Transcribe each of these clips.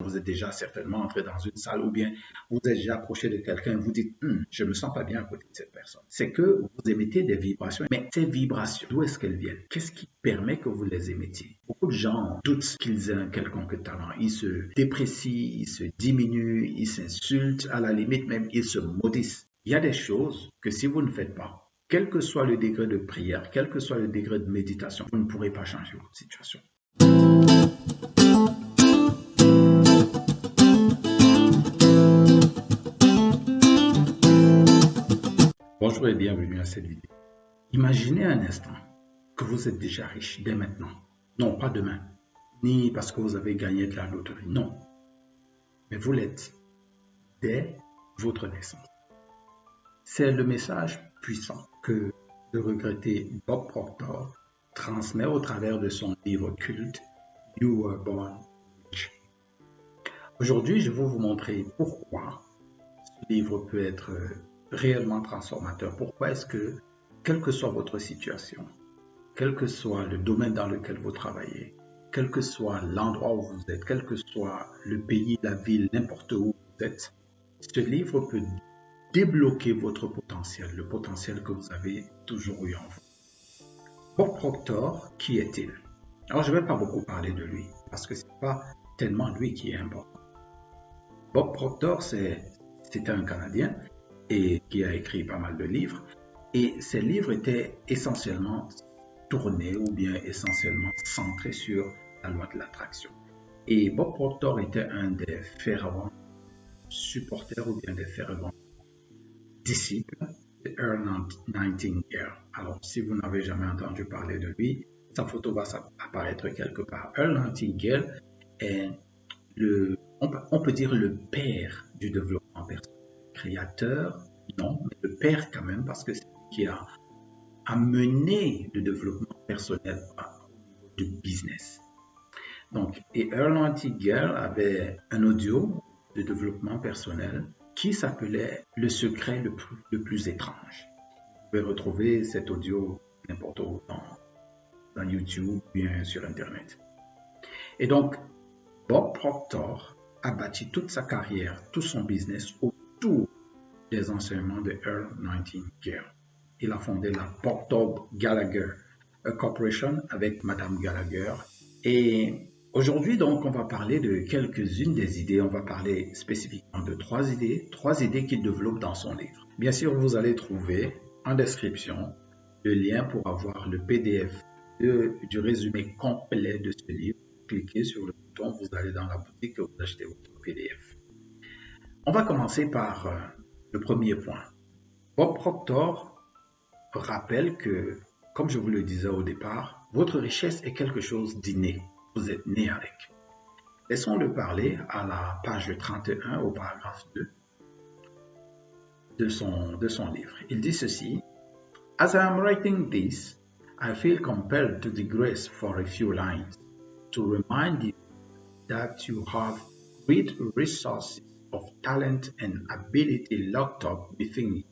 Vous êtes déjà certainement entré dans une salle ou bien vous êtes déjà approché de quelqu'un et vous dites je ne me sens pas bien à côté de cette personne. C'est que vous émettez des vibrations, mais ces vibrations, d'où est-ce qu'elles viennent? Qu'est-ce qui permet que vous les émettiez? Beaucoup de gens doutent qu'ils aient un quelconque talent. Ils se déprécient, ils se diminuent, ils s'insultent, à la limite même ils se maudissent. Il y a des choses que si vous ne faites pas, quel que soit le degré de prière, quel que soit le degré de méditation, vous ne pourrez pas changer votre situation. Bonjour et bienvenue à cette vidéo. Imaginez un instant que vous êtes déjà riche dès maintenant. Non, pas demain, ni parce que vous avez gagné de la loterie, non. Mais vous l'êtes dès votre naissance. C'est le message puissant que le regretté Bob Proctor transmet au travers de son livre culte You Were Born Rich. Aujourd'hui, je vais vous montrer pourquoi ce livre peut être réellement transformateur. Pourquoi est-ce que, quelle que soit votre situation, quel que soit le domaine dans lequel vous travaillez, quel que soit l'endroit où vous êtes, quel que soit le pays, la ville, n'importe où vous êtes, ce livre peut débloquer votre potentiel, le potentiel que vous avez toujours eu en vous. Bob Proctor, qui est-il? Alors, je ne vais pas beaucoup parler de lui, parce que ce n'est pas tellement lui qui est important. Bob Proctor, c'était un Canadien et qui a écrit pas mal de livres. Et ces livres étaient essentiellement tournés ou bien essentiellement centrés sur la loi de l'attraction. Et Bob Proctor était un des fervents supporters ou bien des fervents disciples de Earl Nightingale. Alors, si vous n'avez jamais entendu parler de lui, sa photo va apparaître quelque part. Earl Nightingale est on peut dire le père du développement personnel. Créateur, non, mais le père quand même, parce que c'est lui qui a amené le développement personnel au niveau du business. Donc, et Earl Nightingale avait un audio de développement personnel qui s'appelait Le secret le plus étrange. Vous pouvez retrouver cet audio n'importe où dans YouTube, bien sur Internet. Et donc, Bob Proctor a bâti toute sa carrière, tout son business autour des enseignements de Earl Nightingale. Il a fondé la Proctor Gallagher Corporation avec Madame Gallagher. Et aujourd'hui, donc, on va parler de quelques-unes des idées. On va parler spécifiquement de trois idées qu'il développe dans son livre. Bien sûr, vous allez trouver en description le lien pour avoir le PDF du résumé complet de ce livre. Cliquez sur le bouton, vous allez dans la boutique et vous achetez votre PDF. On va commencer par le premier point. Bob Proctor rappelle que, comme je vous le disais au départ, votre richesse est quelque chose d'inné. Vous êtes né avec. Laissons-le parler à la page 31 au paragraphe 2 de son livre. Il dit ceci. As I am writing this, I feel compelled to digress for a few lines to remind you that you have great resources of talent and ability locked up within you,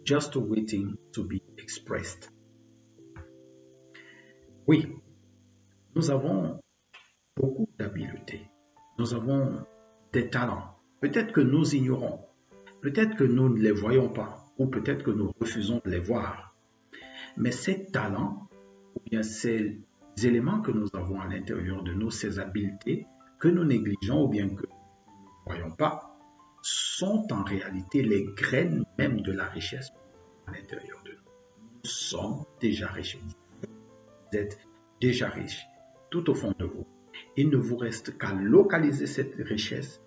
just waiting to be expressed. Oui, nous avons beaucoup d'habiletés. Nous avons des talents. Peut-être que nous ignorons. Peut-être que nous ne les voyons pas. Ou peut-être que nous refusons de les voir. Mais ces talents, ou bien ces éléments que nous avons à l'intérieur de nous, ces habiletés que nous négligeons ou bien que nous ne voyons pas, sont en réalité les graines même de la richesse à l'intérieur de nous. Nous sommes déjà riches. Vous êtes déjà riches, tout au fond de vous. Il ne vous reste qu'à localiser cette richesse.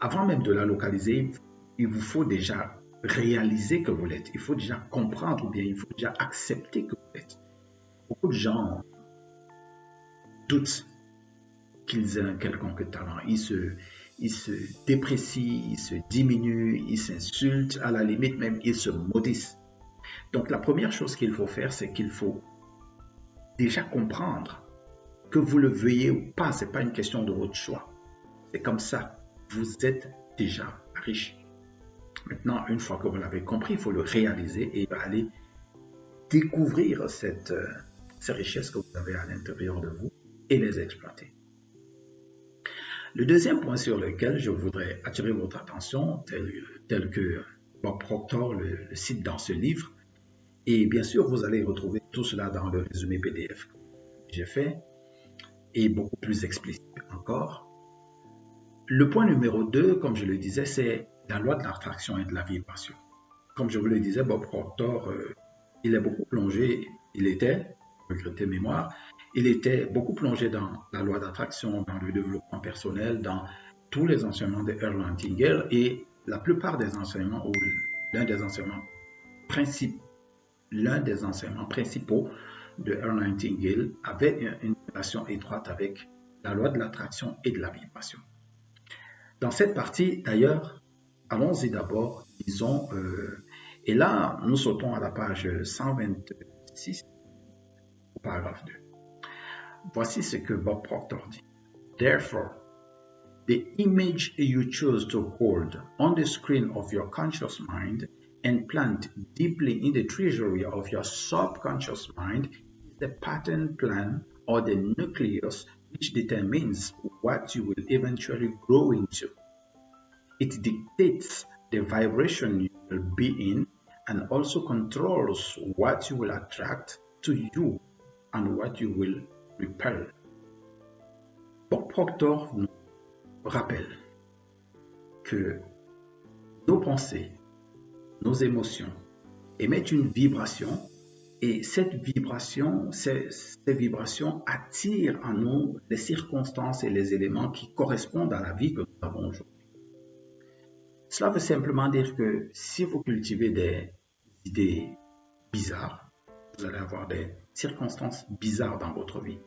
Avant même de la localiser, il vous faut déjà réaliser que vous l'êtes. Il faut déjà comprendre ou bien il faut déjà accepter que vous l'êtes. Beaucoup de gens doutent qu'ils aient un quelconque talent. Ils se déprécient, ils se diminuent, ils s'insultent, à la limite même ils se maudissent. Donc la première chose qu'il faut faire, c'est qu'il faut déjà comprendre que vous le veuillez ou pas, ce n'est pas une question de votre choix. C'est comme ça, vous êtes déjà riche. Maintenant, une fois que vous l'avez compris, il faut le réaliser et aller découvrir ces richesses que vous avez à l'intérieur de vous et les exploiter. Le deuxième point sur lequel je voudrais attirer votre attention, tel que Bob Proctor le cite dans ce livre, et bien sûr, vous allez retrouver tout cela dans le résumé PDF que j'ai fait, et beaucoup plus explicite encore. Le point numéro 2, comme je le disais, c'est la loi de l'attraction et de la vibration. Comme je vous le disais, Bob Proctor, il est beaucoup plongé, regretté mémoire, il était beaucoup plongé dans la loi d'attraction, dans le développement personnel, dans tous les enseignements de Earl Nightingale, et la plupart des enseignements, ou l'un des enseignements principaux de Earl Nightingale avait une relation étroite avec la loi de l'attraction et de la vibration. Dans cette partie, d'ailleurs, allons-y d'abord, disons, et là, nous sautons à la page 126, au paragraphe 2. Voici ce que Bob Proctor dit. Therefore, the image you choose to hold on the screen of your conscious mind and plant deeply in the treasury of your subconscious mind is the pattern plan or the nucleus which determines what you will eventually grow into. It dictates the vibration you will be in and also controls what you will attract to you and what you will repel. Bob Proctor nous rappelle que nos pensées, nos émotions émettent une vibration et cette vibration, ces vibrations attirent en nous les circonstances et les éléments qui correspondent à la vie que nous avons aujourd'hui. Cela veut simplement dire que si vous cultivez des idées bizarres, vous allez avoir des circonstances bizarres dans votre vie.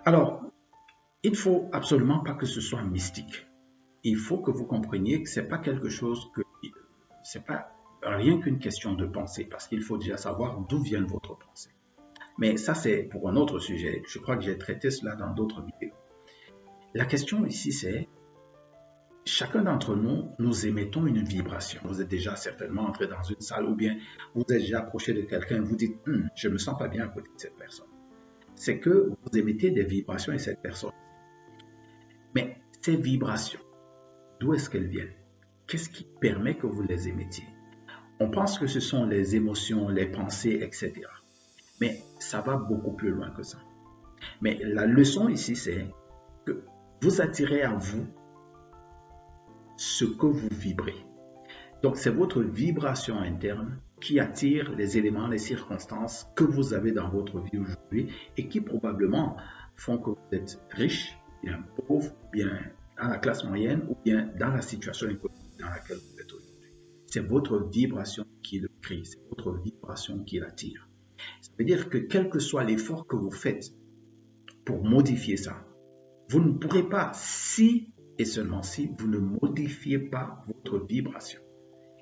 Alors, il ne faut absolument pas que ce soit mystique. Il faut que vous compreniez que ce n'est pas quelque chose que... c'est pas rien qu'une question de pensée, parce qu'il faut déjà savoir d'où viennent votre pensée. Mais ça, c'est pour un autre sujet. Je crois que j'ai traité cela dans d'autres vidéos. La question ici, c'est chacun d'entre nous, nous émettons une vibration. Vous êtes déjà certainement entré dans une salle ou bien vous êtes déjà approché de quelqu'un et vous dites « je ne me sens pas bien à côté de cette personne ». C'est que vous émettez des vibrations et cette personne. Mais ces vibrations, d'où est-ce qu'elles viennent? Qu'est-ce qui permet que vous les émettiez? On pense que ce sont les émotions, les pensées, etc. Mais ça va beaucoup plus loin que ça. Mais la leçon ici, c'est que vous attirez à vous ce que vous vibrez. Donc, c'est votre vibration interne qui attire les éléments, les circonstances que vous avez dans votre vie aujourd'hui et qui probablement font que vous êtes riche, bien pauvre, bien dans la classe moyenne ou bien dans la situation économique dans laquelle vous êtes aujourd'hui. C'est votre vibration qui le crée, c'est votre vibration qui l'attire. Ça veut dire que quel que soit l'effort que vous faites pour modifier ça, vous ne pourrez pas, si et seulement si vous ne modifiez pas votre vibration.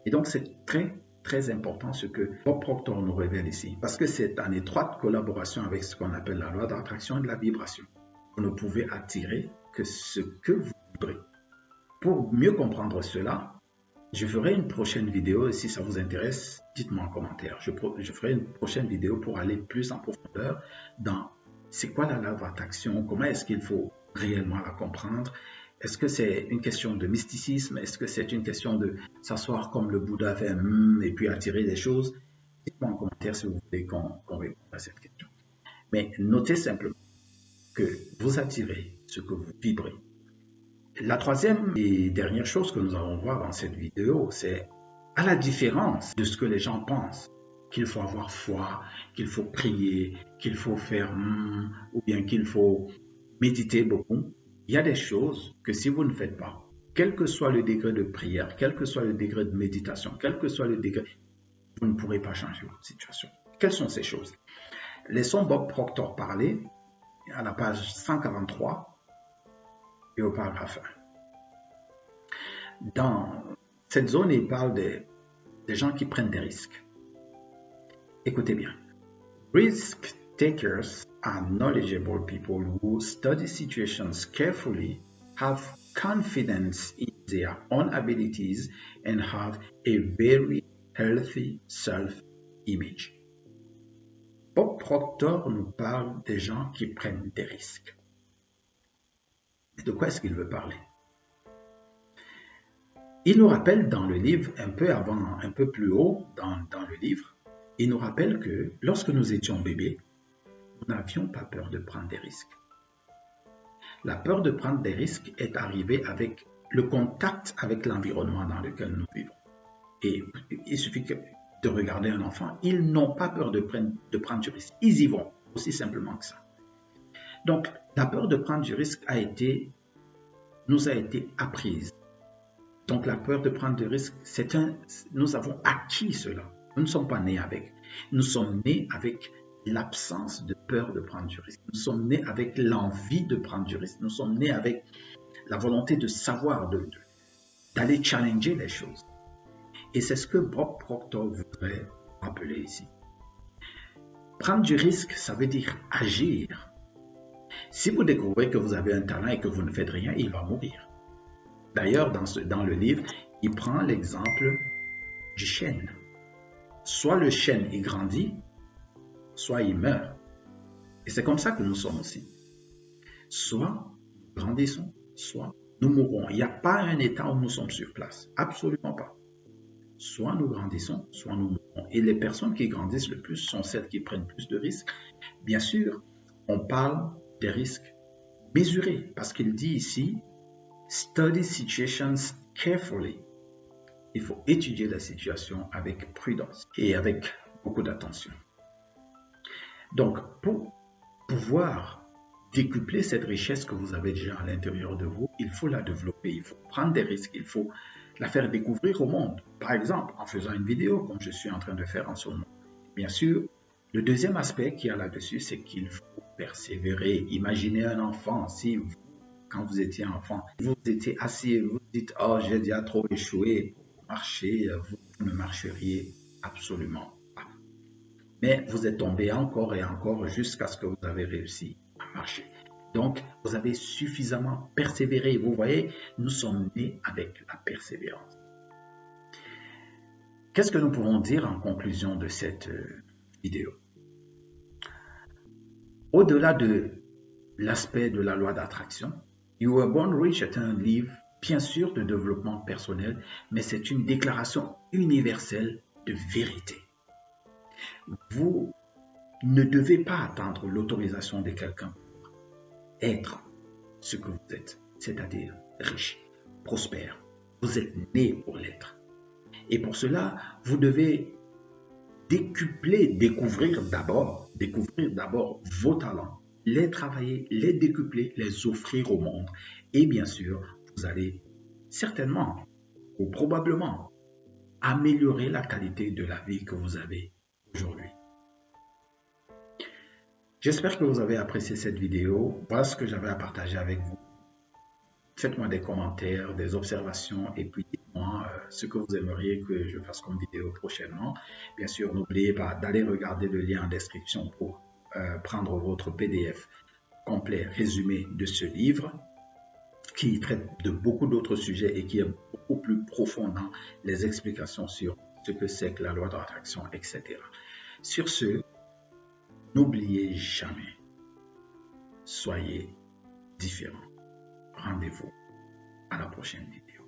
Et donc, c'est très, très important ce que Bob Proctor nous révèle ici, parce que c'est en étroite collaboration avec ce qu'on appelle la loi d'attraction et de la vibration. Vous ne pouvez attirer que ce que vous vibrez. Pour mieux comprendre cela, je ferai une prochaine vidéo et si ça vous intéresse, dites-moi en commentaire. Je ferai une prochaine vidéo pour aller plus en profondeur dans c'est quoi la loi d'attraction, comment est-ce qu'il faut réellement la comprendre. Est-ce que c'est une question de mysticisme? Est-ce que c'est une question de s'asseoir comme le Bouddha fait et puis attirer des choses? Dites-moi en commentaire si vous voulez qu'on réponde à cette question. Mais notez simplement que vous attirez ce que vous vibrez. La troisième et dernière chose que nous allons voir dans cette vidéo, c'est à la différence de ce que les gens pensent, qu'il faut avoir foi, qu'il faut prier, qu'il faut faire ou bien qu'il faut méditer beaucoup. Il y a des choses que si vous ne faites pas, quel que soit le degré de prière, quel que soit le degré de méditation, quel que soit le degré, vous ne pourrez pas changer votre situation. Quelles sont ces choses? Laissons Bob Proctor parler à la page 143 et au paragraphe 1. Dans cette zone, il parle des gens qui prennent des risques. Écoutez bien. Risk takers are knowledgeable people who study situations carefully, have confidence in their own abilities, and have a very healthy self-image. Bob Proctor nous parle des gens qui prennent des risques. De quoi est-ce qu'il veut parler? Il nous rappelle dans le livre, un peu avant, un peu plus haut dans le livre, il nous rappelle que lorsque nous étions bébés, nous n'avions pas peur de prendre des risques. La peur de prendre des risques est arrivée avec le contact avec l'environnement dans lequel nous vivons. Et il suffit de regarder un enfant, ils n'ont pas peur de prendre du risque. Ils y vont, aussi simplement que ça. Donc, la peur de prendre du risque nous a été apprise. Donc, la peur de prendre du risque, nous avons acquis cela. Nous ne sommes pas nés avec. Nous sommes nés avec l'absence de peur de prendre du risque. Nous sommes nés avec l'envie de prendre du risque. Nous sommes nés avec la volonté de savoir, d'aller challenger les choses. Et c'est ce que Bob Proctor voudrait rappeler ici. Prendre du risque, ça veut dire agir. Si vous découvrez que vous avez un talent et que vous ne faites rien, il va mourir. D'ailleurs, dans le livre, il prend l'exemple du chêne. Soit le chêne il grandit, soit il meurt. Et c'est comme ça que nous sommes aussi. Soit nous grandissons, soit nous mourrons. Il n'y a pas un état où nous sommes sur place. Absolument pas. Soit nous grandissons, soit nous mourrons. Et les personnes qui grandissent le plus sont celles qui prennent plus de risques. Bien sûr, on parle des risques mesurés, parce qu'il dit ici, study situations carefully. Il faut étudier la situation avec prudence et avec beaucoup d'attention. Donc, pour pouvoir décupler cette richesse que vous avez déjà à l'intérieur de vous, il faut la développer, il faut prendre des risques, il faut la faire découvrir au monde. Par exemple, en faisant une vidéo, comme je suis en train de faire en ce moment. Bien sûr, le deuxième aspect qu'il y a là-dessus, c'est qu'il faut persévérer. Imaginez un enfant, si vous, quand vous étiez enfant, vous étiez assis et vous dites « Oh, j'ai déjà trop échoué pour marcher », vous ne marcheriez absolument pas. Mais vous êtes tombé encore et encore jusqu'à ce que vous avez réussi à marcher. Donc, vous avez suffisamment persévéré. Vous voyez, nous sommes nés avec la persévérance. Qu'est-ce que nous pouvons dire en conclusion de cette vidéo? Au-delà de l'aspect de la loi d'attraction, You Were Born Rich est un livre, bien sûr, de développement personnel, mais c'est une déclaration universelle de vérité. Vous ne devez pas attendre l'autorisation de quelqu'un pour être ce que vous êtes, c'est-à-dire riche, prospère. Vous êtes né pour l'être. Et pour cela, vous devez découvrir d'abord vos talents, les travailler, les décupler, les offrir au monde. Et bien sûr, vous allez certainement ou probablement améliorer la qualité de la vie que vous avez aujourd'hui. J'espère que vous avez apprécié cette vidéo. Voilà ce que j'avais à partager avec vous. Faites-moi des commentaires, des observations et puis dites-moi ce que vous aimeriez que je fasse comme vidéo prochainement. Bien sûr, n'oubliez pas d'aller regarder le lien en description pour prendre votre PDF complet résumé de ce livre qui traite de beaucoup d'autres sujets et qui est beaucoup plus profond dans les explications sur ce que c'est que la loi d'attraction, etc. Sur ce, n'oubliez jamais, soyez différents. Rendez-vous à la prochaine vidéo.